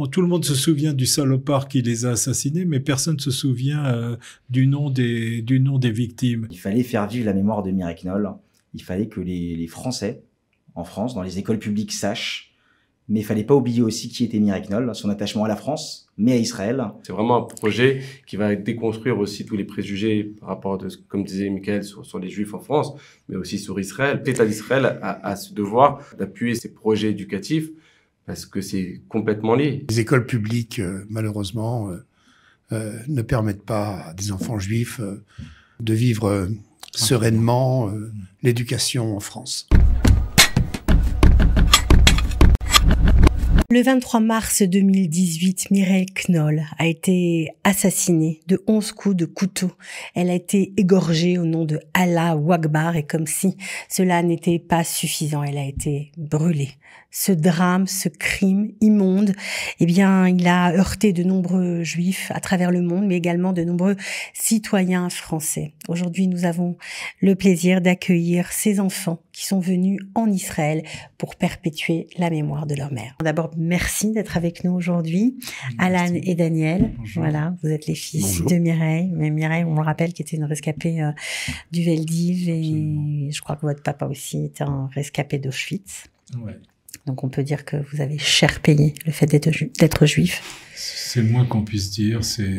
tout le monde se souvient du salopard qui les a assassinés, mais personne ne se souvient du nom des victimes. Il fallait faire vivre la mémoire de Mireille Knoll. Il fallait que les Français, en France, dans les écoles publiques, sachent. Mais il fallait pas oublier aussi qui était Mireille Knoll, son attachement à la France, mais à Israël. C'est vraiment un projet qui va déconstruire aussi tous les préjugés par rapport à, comme disait Michael, sur les Juifs en France, mais aussi sur Israël. L'État d'Israël a ce devoir d'appuyer ces projets éducatifs parce que c'est complètement lié. Les écoles publiques, malheureusement, ne permettent pas à des enfants juifs de vivre sereinement l'éducation en France. Le 23 mars 2018, Mireille Knoll a été assassinée de 11 coups de couteau. Elle a été égorgée au nom de Allah Akbar et comme si cela n'était pas suffisant, elle a été brûlée. Ce drame, ce crime immonde, eh bien, il a heurté de nombreux juifs à travers le monde, mais également de nombreux citoyens français. Aujourd'hui, nous avons le plaisir d'accueillir ces enfants qui sont venus en Israël pour perpétuer la mémoire de leur mère. D'abord, merci d'être avec nous aujourd'hui, Alan et Daniel. Bonjour. Voilà, vous êtes les fils Bonjour. de Mireille. Mais Mireille, on le rappelle, qui était une rescapée du Veldiv et Absolument. je crois que votre papa aussi était un rescapé d'Auschwitz. Ouais. Donc on peut dire que vous avez cher payé le fait d'être juif. C'est le moins qu'on puisse dire. C'est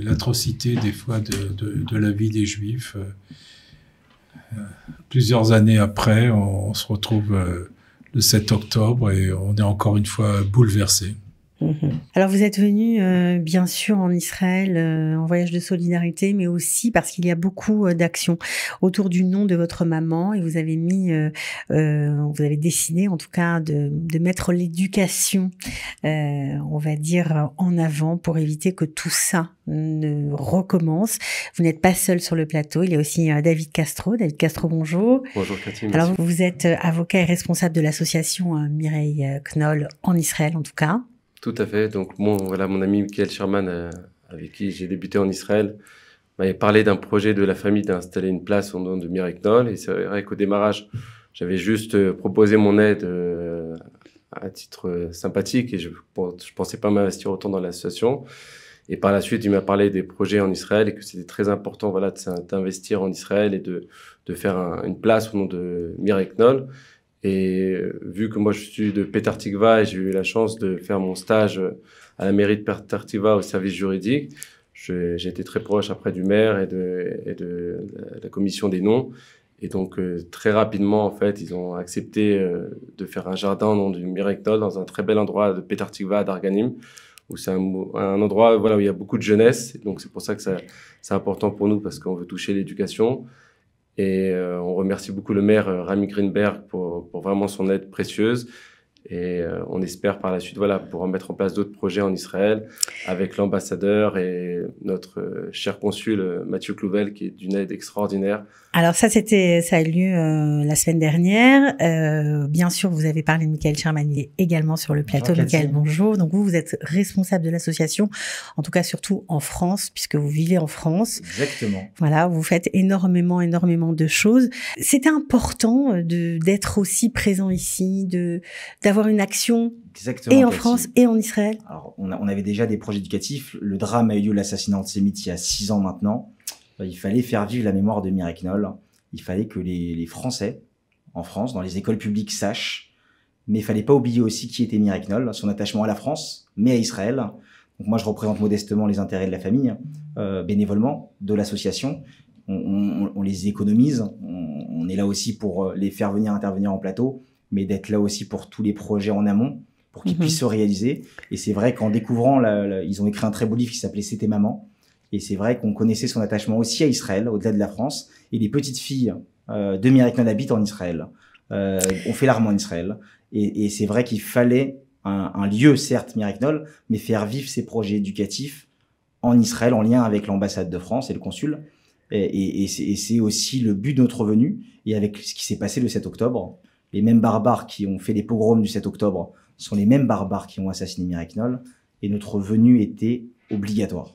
l'atrocité des fois de la vie des Juifs. Plusieurs années après, on se retrouve le 7 octobre et on est encore une fois bouleversé. Alors vous êtes venu bien sûr en Israël en voyage de solidarité, mais aussi parce qu'il y a beaucoup d'actions autour du nom de votre maman et vous avez vous avez décidé en tout cas de mettre l'éducation, on va dire, en avant pour éviter que tout ça ne recommence. Vous n'êtes pas seul sur le plateau, il y a aussi David Castro. David Castro, bonjour. Bonjour Cathy. Alors merci. vous êtes avocat et responsable de l'association Mireille Knoll en Israël en tout cas. Tout à fait. Donc, voilà, mon ami Michael Sherman, avec qui j'ai débuté en Israël, m'avait parlé d'un projet de la famille d'installer une place au nom de Mireille Knoll. Et c'est vrai qu'au démarrage, j'avais juste proposé mon aide à titre sympathique et je pensais pas m'investir autant dans l'association. Et par la suite, il m'a parlé des projets en Israël et que c'était très important, voilà, d'investir en Israël et de faire une place au nom de Mireille Knoll. Et vu que moi je suis de Petah Tikva et j'ai eu la chance de faire mon stage à la mairie de Petah Tikva au service juridique, j'ai été très proche après du maire et de la commission des noms. Et donc très rapidement en fait ils ont accepté de faire un jardin au nom du Mireille Knoll dans un très bel endroit de Petah Tikva à Darganim, où c'est un endroit voilà où il y a beaucoup de jeunesse. Et donc c'est pour ça que c'est important pour nous parce qu'on veut toucher l'éducation. Et on remercie beaucoup le maire Rami Greenberg pour vraiment son aide précieuse. Et on espère par la suite voilà, pouvoir mettre en place d'autres projets en Israël avec l'ambassadeur et notre cher consul Mathieu Clouvel qui est d'une aide extraordinaire. Alors ça a eu lieu la semaine dernière. Bien sûr, vous avez parlé de Michael Sherman, il est également sur le plateau. Bonjour, Michael, Cathy. bonjour. Donc vous êtes responsable de l'association, en tout cas surtout en France, puisque vous vivez en France. Exactement. Voilà, vous faites énormément de choses. C'était important d'être aussi présent ici, d'avoir une action Exactement. et en Cathy. France et en Israël. Alors, on avait déjà des projets éducatifs. Le drame a eu lieu, l'assassinat antisémite, il y a 6 ans maintenant. Il fallait faire vivre la mémoire de Mireille Knoll. Il fallait que les Français, en France, dans les écoles publiques, sachent. Mais il fallait pas oublier aussi qui était Mireille Knoll, son attachement à la France, mais à Israël. Donc moi, je représente modestement les intérêts de la famille, bénévolement, de l'association. On les économise. On est là aussi pour les faire venir intervenir en plateau, mais d'être là aussi pour tous les projets en amont, pour qu'ils puissent se réaliser. Et c'est vrai qu'en découvrant, ils ont écrit un très beau livre qui s'appelait C'était maman. Et c'est vrai qu'on connaissait son attachement aussi à Israël, au-delà de la France. Et les petites filles de Mireille Knoll habitent en Israël. On fait l'arme en Israël. Et c'est vrai qu'il fallait un lieu, certes, Mireille Knoll, mais faire vivre ces projets éducatifs en Israël, en lien avec l'ambassade de France et le consul. Et c'est aussi le but de notre venue. Et avec ce qui s'est passé le 7 octobre, les mêmes barbares qui ont fait les pogroms du 7 octobre sont les mêmes barbares qui ont assassiné Mireille Knoll. Et notre venue était obligatoire.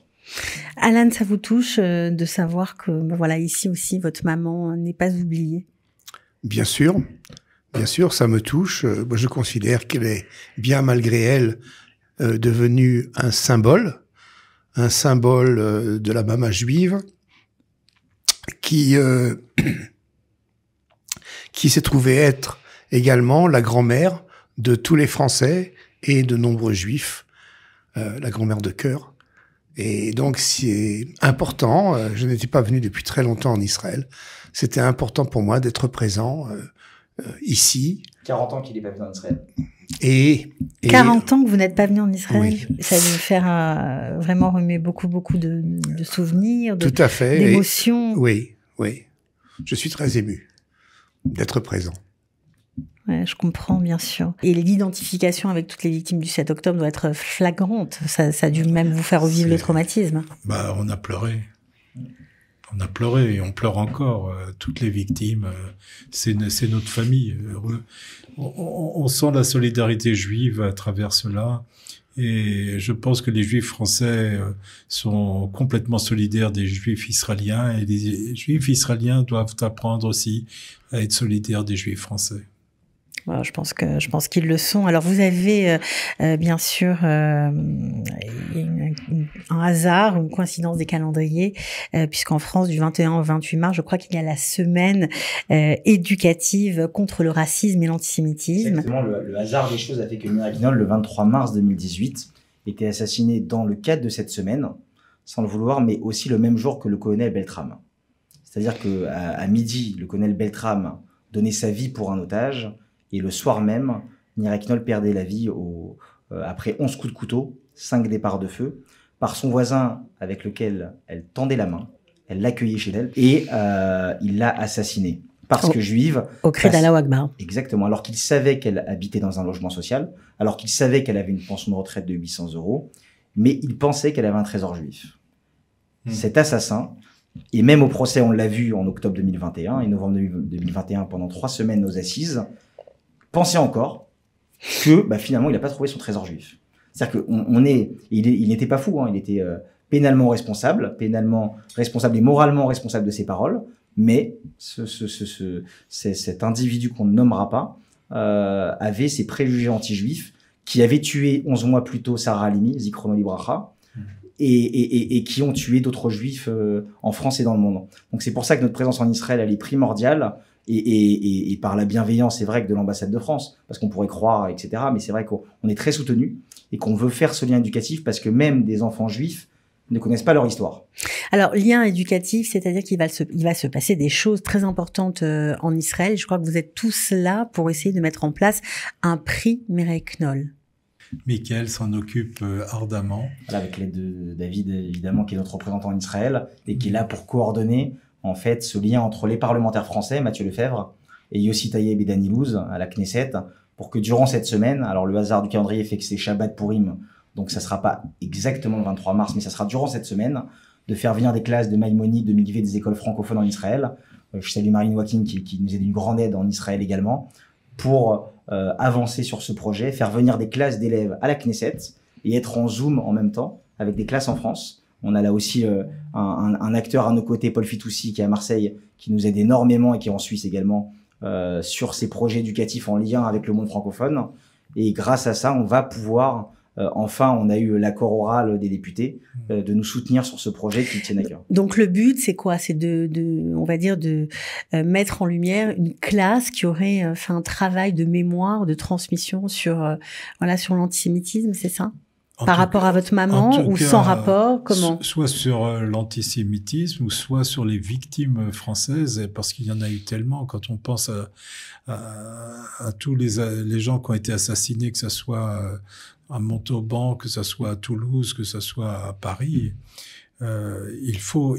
Alan, ça vous touche de savoir que, voilà, ici aussi, votre maman n'est pas oubliée? Bien sûr, ça me touche. Moi, je considère qu'elle est, bien malgré elle, devenu un symbole de la mama juive qui s'est trouvé être également la grand-mère de tous les Français et de nombreux Juifs, la grand-mère de cœur. Et donc c'est important, je n'étais pas venu depuis très longtemps en Israël, c'était important pour moi d'être présent ici. 40 ans qu'il n'est pas venu en Israël. Et 40 ans que vous n'êtes pas venu en Israël, oui. Ça a dû faire vraiment remuer beaucoup de souvenirs, tout à fait, d'émotions. Oui, je suis très ému d'être présent. Ouais, je comprends, bien sûr. Et l'identification avec toutes les victimes du 7 octobre doit être flagrante. Ça a dû même vous faire revivre le traumatisme. On a pleuré. On a pleuré et on pleure encore. Toutes les victimes, c'est notre famille. On sent la solidarité juive à travers cela. Et je pense que les Juifs français sont complètement solidaires des Juifs israéliens. Et les Juifs israéliens doivent apprendre aussi à être solidaires des Juifs français. Voilà, je pense qu'ils le sont. Alors vous avez bien sûr un hasard, une coïncidence des calendriers, puisqu'en France du 21 au 28 mars, je crois qu'il y a la semaine éducative contre le racisme et l'antisémitisme. Exactement, le hasard des choses a fait que Mireille Knoll, le 23 mars 2018, était assassiné dans le cadre de cette semaine, sans le vouloir, mais aussi le même jour que le colonel Beltrame. C'est-à-dire qu'à midi, le colonel Beltrame donnait sa vie pour un otage. Et le soir même, Mireille Knoll perdait la vie après 11 coups de couteau, 5 départs de feu, par son voisin avec lequel elle tendait la main. Elle l'accueillait chez elle et il l'a assassinée. Parce que juive. Au cri d'Allahu Akbar. Exactement. Alors qu'il savait qu'elle habitait dans un logement social, alors qu'il savait qu'elle avait une pension de retraite de 800 €, mais il pensait qu'elle avait un trésor juif. Cet assassin, et même au procès, on l'a vu en octobre 2021 et novembre 2021 pendant 3 semaines aux assises, pensait encore que finalement il n'a pas trouvé son trésor juif. C'est-à-dire il n'était pas fou, hein, il était pénalement responsable et moralement responsable de ses paroles, mais cet individu qu'on ne nommera pas avait ses préjugés anti-juifs, qui avait tué 11 mois plus tôt Sarah Halimi, Zichrono Libracha, et qui ont tué d'autres juifs en France et dans le monde. Donc c'est pour ça que notre présence en Israël, elle est primordiale, et par la bienveillance, c'est vrai, que de l'ambassade de France, parce qu'on pourrait croire, etc. Mais c'est vrai qu'on est très soutenu et qu'on veut faire ce lien éducatif parce que même des enfants juifs ne connaissent pas leur histoire. Alors, lien éducatif, c'est-à-dire qu'il va se passer des choses très importantes en Israël. Je crois que vous êtes tous là pour essayer de mettre en place un prix Mireille Knoll. Michael s'en occupe ardemment. Voilà, avec l'aide de David, évidemment, qui est notre représentant en Israël et qui est là pour coordonner en fait ce lien entre les parlementaires français, Mathieu Lefebvre, et Yossi Taïeb et Dani Louz à la Knesset, pour que durant cette semaine, alors le hasard du calendrier fait que c'est Shabbat Purim, donc ça sera pas exactement le 23 mars, mais ça sera durant cette semaine, de faire venir des classes de Maïmonide, de Mikvé, des écoles francophones en Israël. Je salue Marine Wakin qui nous est d'une grande aide en Israël également, pour avancer sur ce projet, faire venir des classes d'élèves à la Knesset et être en Zoom en même temps avec des classes en France. On a là aussi un acteur à nos côtés, Paul Fitoussi, qui est à Marseille, qui nous aide énormément et qui est en Suisse également sur ces projets éducatifs en lien avec le monde francophone. Et grâce à ça, on va pouvoir, enfin, on a eu l'accord oral des députés, de nous soutenir sur ce projet qui tient à cœur. Donc le but, c'est quoi? C'est on va dire, de mettre en lumière une classe qui aurait fait un travail de mémoire, de transmission sur l'antisémitisme, c'est ça? Par rapport à votre maman ou sans rapport, comment? Soit sur l'antisémitisme ou soit sur les victimes françaises, parce qu'il y en a eu tellement. Quand on pense à tous les gens qui ont été assassinés, que ce soit à Montauban, que ce soit à Toulouse, que ce soit à Paris, il faut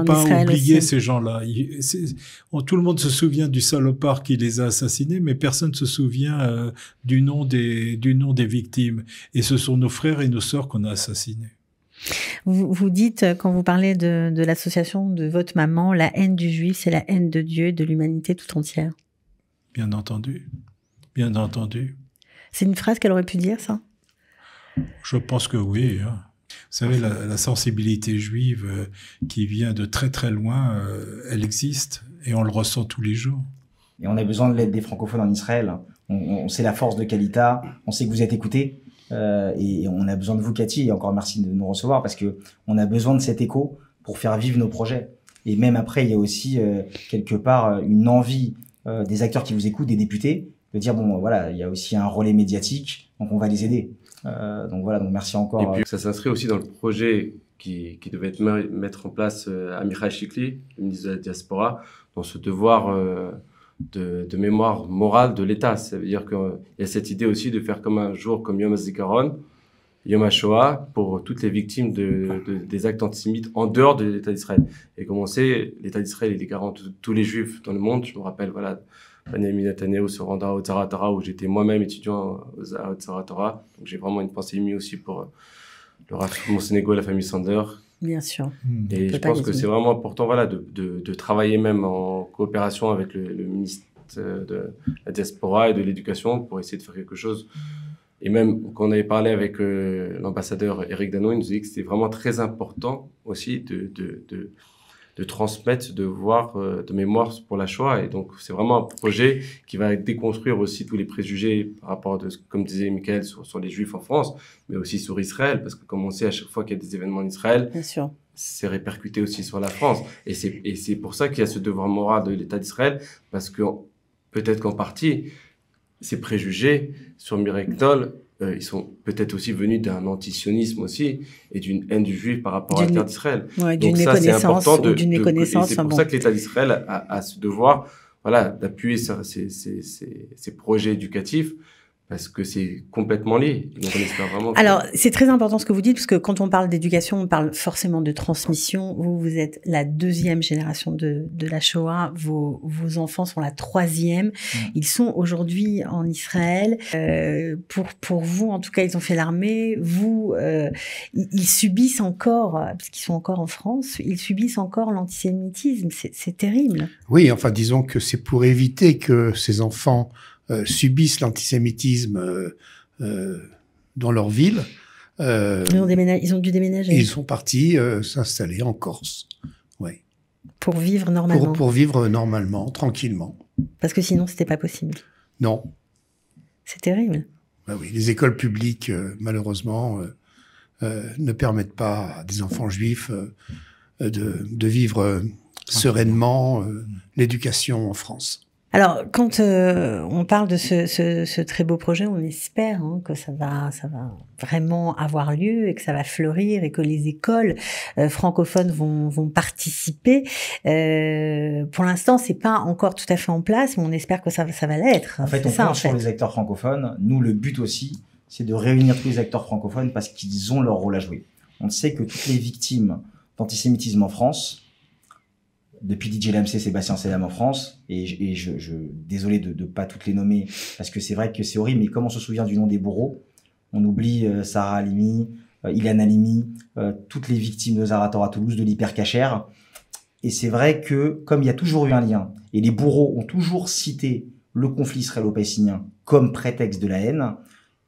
pas oublier ces gens-là. Tout le monde se souvient du salopard qui les a assassinés, mais personne ne se souvient du nom des victimes. Et ce sont nos frères et nos sœurs qu'on a assassinés. Vous dites, quand vous parlez de l'association de votre maman, la haine du juif, c'est la haine de Dieu et de l'humanité tout entière. Bien entendu. Bien entendu. C'est une phrase qu'elle aurait pu dire, ça? Je pense que oui, hein. Vous savez, la sensibilité juive qui vient de très très loin, elle existe et on le ressent tous les jours. Et on a besoin de l'aide des francophones en Israël. On sait la force de Kalita, on sait que vous êtes écoutés. Et on a besoin de vous, Cathy, et encore merci de nous recevoir, parce que on a besoin de cet écho pour faire vivre nos projets. Et même après, il y a aussi quelque part une envie des acteurs qui vous écoutent, des députés, de dire bon voilà, il y a aussi un relais médiatique, donc on va les aider. Donc voilà, donc merci encore. Et puis ça s'inscrit aussi dans le projet qui devait être mettre en place Amichai Shikli, le ministre de la Diaspora, dans ce devoir de mémoire morale de l'État. Ça veut dire qu'il y a cette idée aussi de faire comme un jour comme Yom HaZikaron, Yom HaShoah, pour toutes les victimes des actes antisémites en dehors de l'État d'Israël. Et comme on sait, l'État d'Israël est garant de tous les Juifs dans le monde. Je me rappelle, voilà, Benjamin Netanyahu se rendant à Otzara Torah, où j'étais moi-même étudiant à Otzara Torah. Donc j'ai vraiment une pensée émue aussi pour le Rav Monsenego et la famille Sander. Bien sûr. Et je pense que c'est vraiment important, voilà, de travailler même en coopération avec le ministre de la Diaspora et de l'Éducation pour essayer de faire quelque chose. Et même quand on avait parlé avec l'ambassadeur Eric Dano, il nous disait que c'était vraiment très important aussi de transmettre ce devoir de mémoire pour la Shoah. Et donc, c'est vraiment un projet qui va déconstruire aussi tous les préjugés par rapport, comme disait Michael, sur les Juifs en France, mais aussi sur Israël, parce que comme on sait, à chaque fois qu'il y a des événements en Israël, bien sûr, c'est répercuté aussi sur la France. Et c'est pour ça qu'il y a ce devoir moral de l'État d'Israël, parce que peut-être qu'en partie, ces préjugés sur Mireille Knoll, ils sont peut-être aussi venus d'un antisionisme aussi et d'une haine du juif par rapport à la terre d'Israël. Ouais, d'une méconnaissance ou d'une méconnaissance. C'est pour ça que l'État d'Israël a ce devoir, voilà, d'appuyer ces projets éducatifs, parce que c'est complètement lié. Donc on espère vraiment. Alors c'est très important ce que vous dites, parce que quand on parle d'éducation, on parle forcément de transmission. Vous êtes la 2e génération de la Shoah. Vos enfants sont la 3e. Ils sont aujourd'hui en Israël. Pour vous, en tout cas, ils ont fait l'armée. Vous, ils subissent encore, parce qu'ils sont encore en France, ils subissent encore l'antisémitisme. C'est terrible. Oui, enfin disons que c'est pour éviter que ces enfants subissent l'antisémitisme dans leur ville. Ils ont dû déménager. Ils sont partis s'installer en Corse. Ouais. Pour vivre normalement. Pour vivre normalement, tranquillement. Parce que sinon, c'était pas possible. Non. C'est terrible. Ben oui, les écoles publiques, malheureusement, ne permettent pas à des enfants juifs de vivre sereinement l'éducation en France. Alors, quand on parle de ce très beau projet, on espère que ça va vraiment avoir lieu et que ça va fleurir et que les écoles francophones vont participer. Pour l'instant, c'est pas encore tout à fait en place, mais on espère que ça va l'être. En fait, on compte sur les acteurs francophones. Nous, le but aussi, c'est de réunir tous les acteurs francophones parce qu'ils ont leur rôle à jouer. On sait que toutes les victimes d'antisémitisme en France, depuis DJ Lamsey, Sébastien Sedam en France, et désolé de pas toutes les nommer, parce que c'est vrai que c'est horrible, mais comme on se souvient du nom des bourreaux, on oublie Sarah Halimi, Ilan Halimi, toutes les victimes de Zahra Torah Toulouse, de l'hypercachère. Et c'est vrai que, comme il y a toujours eu un lien, et les bourreaux ont toujours cité le conflit israélo-palestinien comme prétexte de la haine,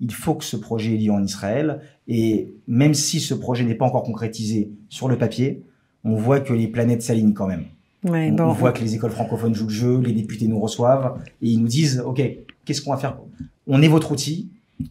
il faut que ce projet ait lieu en Israël, et même si ce projet n'est pas encore concrétisé sur le papier, on voit que les planètes s'alignent quand même. Ouais, on voit que les écoles francophones jouent le jeu, les députés nous reçoivent et ils nous disent « Ok, qu'est-ce qu'on va faire ?» On est votre outil.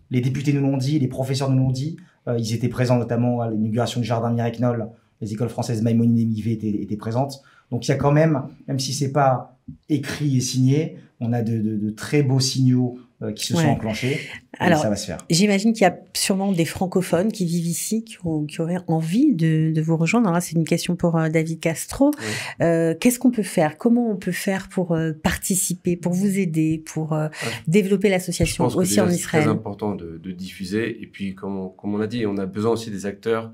Les députés nous l'ont dit, les professeurs nous l'ont dit. Ils étaient présents notamment à l'inauguration du jardin Mireille Knoll. Les écoles françaises Maïmonide et Mivet étaient présentes. Donc il y a quand même si c'est pas écrit et signé, on a de très beaux signaux qui se sont enclenchés. Alors, ça va se faire. J'imagine qu'il y a sûrement des francophones qui vivent ici, qui auraient envie de vous rejoindre. Alors là, c'est une question pour David Castro. Oui. Qu'est-ce qu'on peut faire? Comment on peut faire pour participer, pour vous aider, pour développer l'association aussi en Israël? C'est très important de diffuser. Et puis, comme on a dit, on a besoin aussi des acteurs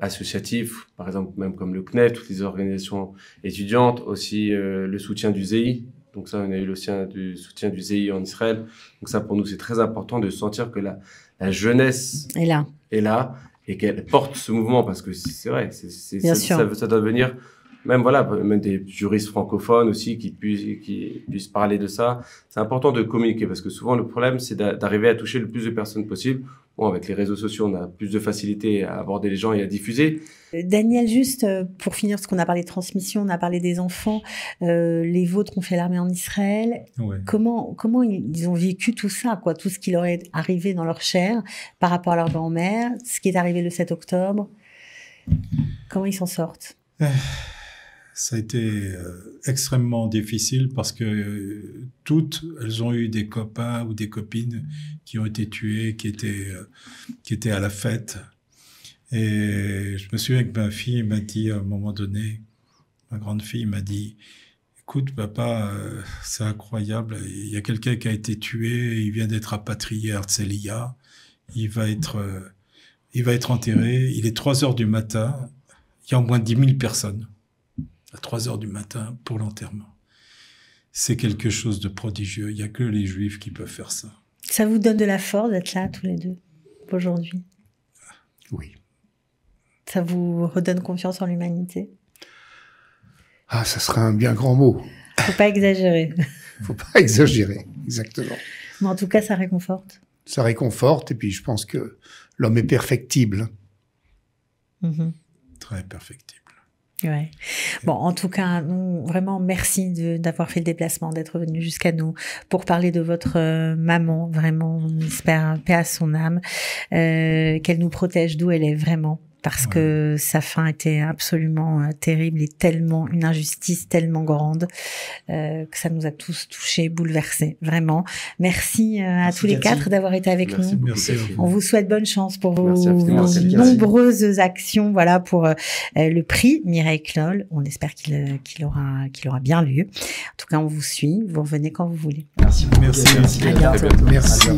associatifs, par exemple, même comme le CNEF, toutes les organisations étudiantes, aussi le soutien du ZEI. Donc ça, on a eu le soutien du ZEI en Israël. Donc ça, pour nous, c'est très important de sentir que la jeunesse est là et qu'elle porte ce mouvement, parce que c'est vrai, ça doit venir même voilà, même des juristes francophones aussi qui puissent parler de ça. C'est important de communiquer parce que souvent le problème c'est d'arriver à toucher le plus de personnes possible. Bon, avec les réseaux sociaux, on a plus de facilité à aborder les gens et à diffuser. Daniel, juste pour finir, parce qu'on a parlé de transmission, on a parlé des enfants, les vôtres ont fait l'armée en Israël. Ouais. Comment ils ont vécu tout ça, quoi, tout ce qui leur est arrivé dans leur chair par rapport à leur grand-mère, ce qui est arrivé le 7 octobre. Comment ils s'en sortent? Ça a été extrêmement difficile parce que toutes, elles ont eu des copains ou des copines qui ont été tués, qui étaient à la fête. Et je me souviens que ma fille m'a dit à un moment donné, ma grande fille m'a dit, écoute papa, c'est incroyable, il y a quelqu'un qui a été tué, il vient d'être rapatrié à Herzliya, il va être enterré, il est 3 heures du matin, il y a au moins 10 000 personnes. À 3 heures du matin pour l'enterrement. C'est quelque chose de prodigieux. Il n'y a que les Juifs qui peuvent faire ça. Ça vous donne de la force d'être là tous les deux aujourd'hui? Oui. Ça vous redonne confiance en l'humanité? Ah, ça serait un bien grand mot. Faut pas exagérer. Faut pas exagérer, exactement. Mais en tout cas, ça réconforte. Ça réconforte et puis je pense que l'homme est perfectible. Mm-hmm. Très perfectible. Ouais. Bon, en tout cas, vraiment merci d'avoir fait le déplacement, d'être venu jusqu'à nous pour parler de votre maman. Vraiment, on espère paix à son âme, qu'elle nous protège d'où elle est vraiment. Parce que sa fin était absolument terrible et tellement une injustice tellement grande que ça nous a tous touchés, bouleversés, vraiment. Merci à tous les 4 d'avoir été avec nous. Merci. On vous souhaite bonne chance pour vos Nombreuses actions, voilà, pour le prix Mireille Knoll. On espère qu'il aura bien lieu. En tout cas, on vous suit. Vous revenez quand vous voulez. Merci beaucoup. Merci. À bientôt. Merci.